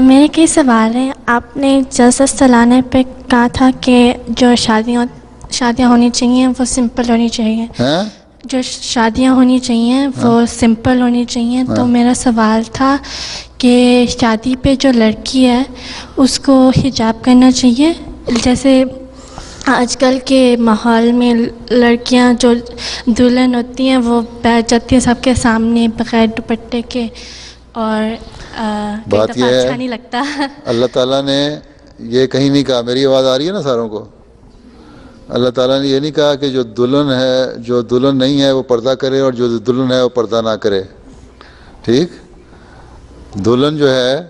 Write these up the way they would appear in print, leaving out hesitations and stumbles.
میرے کئی سوال ہیں. آپ نے جلسہ سالانہ پہ کہا تھا کہ جو شادیاں ہونی چاہیے وہ سمپل ہونی چاہیے. جو شادیاں ہونی چاہیے وہ سمپل ہونی چاہیے. تو میرا سوال تھا کہ شادی پہ جو لڑکی ہے اس کو حجاب کرنا چاہیے. جیسے آج کل کے ماحول میں لڑکیاں جو دلہن ہوتی ہیں وہ بیٹھ جاتی ہیں سب کے سامنے بغیر دوپٹے کے, اور کئی بات دفعہ یہ اچھا ہے نہیں لگتا. اللہ تعالیٰ نے یہ کہیں نہیں کہا. میری آواز آ رہی ہے نا ساروں کو؟ اللہ تعالیٰ نے یہ نہیں کہا کہ جو دلہن ہے, جو دلہن نہیں ہے وہ پردہ کرے, اور جو دلہن ہے وہ پردہ نہ کرے. ٹھیک؟ دلہن جو ہے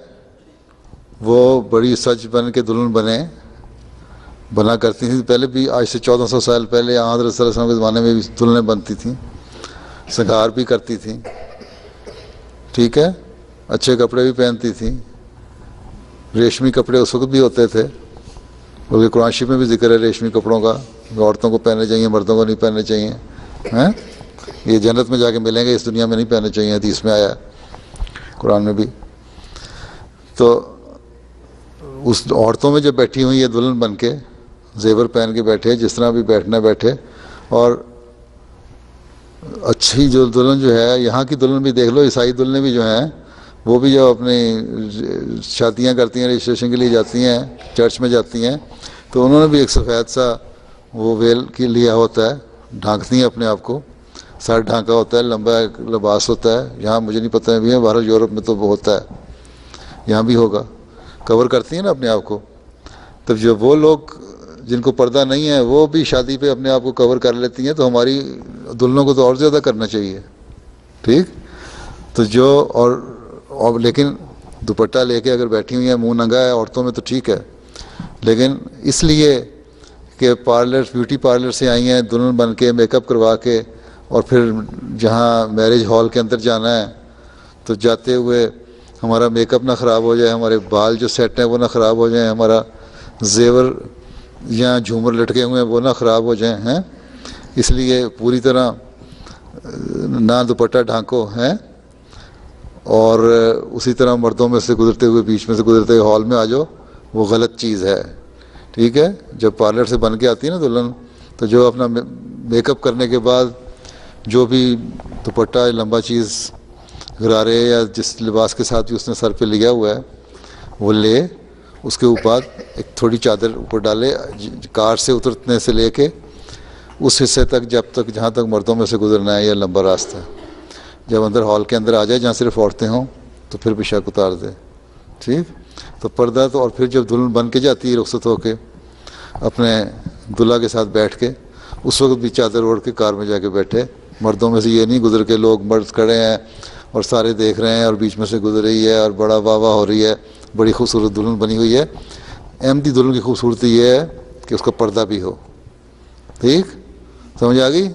وہ بڑی سج بن کے دلہن بنا کرتی تھیں پہلے بھی. آج سے 1400 سال پہلے حضرت صلی اللہ علیہ وسلم کے زمانے میں بھی دلہنیں بنتی تھیں, سنگار بھی کرتی تھیں. ٹھیک ہے؟ اچھے کپڑے بھی پہنتی تھیں. ریشمی کپڑے اس وقت بھی ہوتے تھے, کیونکہ قرآن شریف میں بھی ذکر ہے ریشمی کپڑوں کا, عورتوں کو پہننے چاہیے, مردوں کو نہیں پہننے چاہیے. یہ جنت میں جا کے ملیں گے, اس دنیا میں نہیں پہننے چاہیے, حدیث میں آیا ہے, قرآن میں بھی. تو اس عورتوں میں جب بیٹھی ہوئی ہے دلہن بن کے, زیور پہن کے بیٹھے, جس طرح بھی بیٹھنا بیٹھے. اور اچھی جو دلہن جو ہے, یہاں کی دلہن بھی دیکھ لو, عیسائی دلہنیں بھی جو ہیں وہ بھی جب اپنی شادیاں کرتی ہیں, رجسٹریشن کے لیے جاتی ہیں, چرچ میں جاتی ہیں, تو انہوں نے بھی ایک سفید سا وہ ویل کے لیا ہوتا ہے, ڈھانکتی ہیں اپنے آپ کو, سر ڈھانکا ہوتا ہے, لمبا ایک لباس ہوتا ہے. یہاں مجھے نہیں پتہ بھی ہے, باہر یورپ میں تو ہوتا ہے, یہاں بھی ہوگا. کور کرتی ہیں نا اپنے آپ کو. تب جب وہ لوگ جن کو پردہ نہیں ہے وہ بھی شادی پہ اپنے آپ کو کور کر لیتی ہیں, تو ہماری دلہنوں کو تو اور زیادہ کرنا چاہیے. ٹھیک؟ تو جو اور لیکن دوپٹہ لے کے اگر بیٹھی ہوئی ہیں, منہ ننگا ہے عورتوں میں تو ٹھیک ہے, لیکن اس لیے کہ بیوٹی پارلر سے آئی ہیں دلہن بن کے, میک اپ کروا کے, اور پھر جہاں میرج ہال کے اندر جانا ہے تو جاتے ہوئے ہمارا میک اپ نہ خراب ہو جائے, ہمارے بال جو سیٹ ہیں وہ نہ خراب ہو جائیں, ہمارا زیور یا جھومر لٹکے ہوئے ہیں وہ نہ خراب ہو جائیں ہیں. اس لیے پوری طرح نہ دوپٹہ ڈھانکو ہیں, اور اسی طرح مردوں میں سے گزرتے ہوئے, بیچ میں سے گزرتے ہوئے ہال میں آ جاؤ, وہ غلط چیز ہے. ٹھیک ہے؟ جب پارلر سے بن کے آتی ہے نا دلہن, تو جو اپنا میک اپ کرنے کے بعد جو بھی دوپٹہ لمبا چیز غرارے یا جس لباس کے ساتھ بھی اس نے سر پہ لیا ہوا ہے وہ لے, اس کے اوپر ایک تھوڑی چادر اوپر ڈالے, کار سے اترنے سے لے کے اس حصے تک جہاں تک مردوں میں سے گزرنا ہے, یا لمبا راستہ. جب اندر ہال کے اندر آ جائے جہاں صرف عورتیں ہوں تو پھر پوشاک اتار دے. ٹھیک؟ تو پردہ تو, اور پھر جب دلہن بن کے جاتی ہے رخصت ہو کے اپنے دلہا کے ساتھ بیٹھ کے, اس وقت بھی چادر اوڑھ کے کار میں جا کے بیٹھے. مردوں میں سے یہ نہیں گزر کے لوگ مرد کھڑے ہیں اور سارے دیکھ رہے ہیں اور بیچ میں سے گزر رہی ہے اور بڑا واہ واہ ہو رہی ہے, بڑی خوبصورت دلہن بنی ہوئی ہے. احمدی دلہن کی خوبصورتی یہ ہے کہ اس کا پردہ بھی ہو. ٹھیک؟ سمجھ آ گئی؟